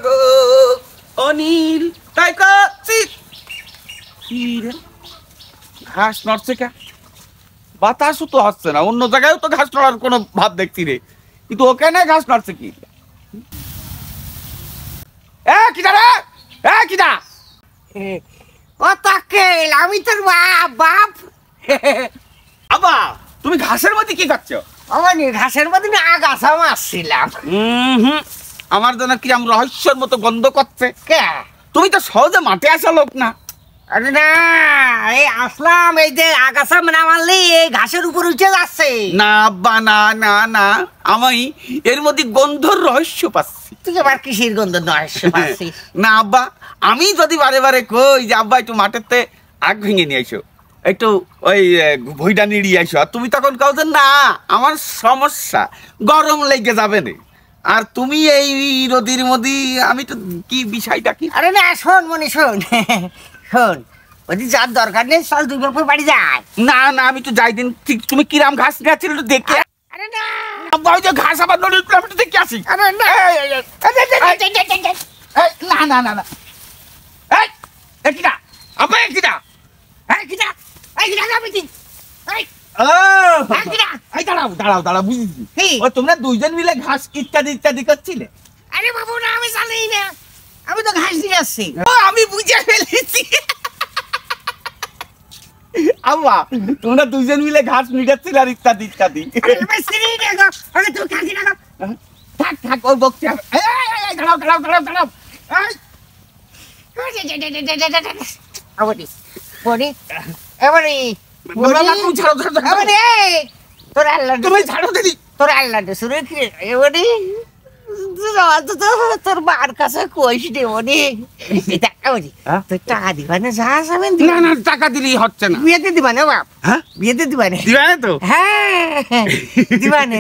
গো অনিল তাই কি রে ঘাস নড়ছে কে বাতাসও তো হচ্ছে না অন্য জায়গায়ও তো ঘাস নড়ার কোনো ভাব দেখছি রে কিন্তু ওখানে ঘাস নড়ছে কি কিটা রে কিটা ও তাকেল আমি তোর বাপ আবা তুমি ঘাসের মধ্যে কি খাচ্ছ আমার ঘাসের মধ্যে আগাছা মারছিলাম আমার জন্য কিরম রহস্যের মতো গন্ধ করছে কে তুমি তো সহজে মাঠে আসা লোক না আরে না এই আসলাম এই যে আগাছা না মারলে এই ঘাসের উপর উঠে যাচ্ছে না আব্বা না না না আমি এর মধ্যে গন্ধর রহস্য পাচ্ছি তুই আবার কিসের গন্ধ রহস্য পাচ্ছিস না আব্বা আমি যদি বারে বারে কই যে আব্বা একটু মাঠেতে আগ ভেঙে নিয়ে আইসো একটু ওই ভুইটা নিড়িয়ে আইসো আর তুমি তখন কাউ যে না আমার সমস্যা গরম লেগে যাবে না আর তুমি এই নদীর মধ্যে আমি তো কি বিষয়টা কি আরে না শোন মনে শোন শোন ওই যার দরকার নেই চল দুই বাপের বাড়ি যায় না না আমি তো যাই দিন ঠিক তুমি কিরাম ঘাস নিয়েছিল একটু দেখে আরে না আব্বা ওই যে ঘাস আবার নদীর আমি একটু দেখে আসি আরে না না না না না এই কিটা আব্বা এই কিটা দাঁড়াও বুঝেছি ও তোমরা দুইজন মিলে ঘাস ইত্যাদি করছিলে আরে বাবু না আমি জানি না আমি তো ঘাস দিয়ে আসছি আমি বুঝে ফেলেছি আব্বা তোমরা দুইজন মিলে ঘাস নিটাচ্ছিল আর ইত্যাদি থাক ওর বকছে দাঁড়াও তোর আল্লাহ তোর মার কাছে কইস রে মনি তুই টাকা দিবা না না টাকা দিলেই হচ্ছে না বিয়েতে দিবা না বাপ হ্যাঁ বিয়েতে দিবা না দিবা না তো হ্যাঁ দিবা না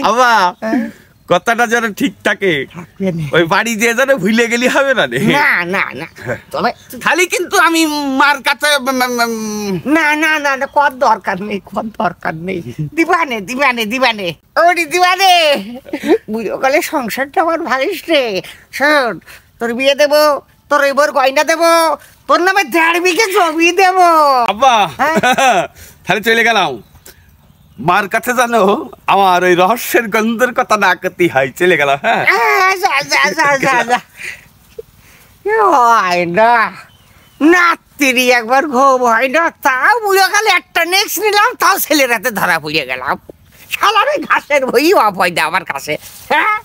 আবা কথাটা যেন ঠিক থাকে ওই বাড়ি দিয়ে যেন ভুলে গেলি হবে না না তবে খালি কিন্তু আমি মার কাছে না কত দরকার নেই দিবানে ওরে দিবানে বুঝো গেলে সংসারটা আমার ভালিস রে শোন তোর বিয়ে দেবো তোর এবার গয়না দেবো তোর নামে 1.5 বিঘে জমি দেবো আব্বা তাহলে চলে গেলাম মার কাছে জানো আমার ওই রহস্যের গন্ধের কথা না করতেই হয় চলে গেল হ্যাঁ হয় না নাতিরি একবার ঘুম হয় না তাও বুঝে গেলে একটা নেক্সট নিলাম তাও ছেলের হাতে ধরা পড়ে গেলাম শালার ঘাসের বই অপ হয় না আমার কাছে হ্যাঁ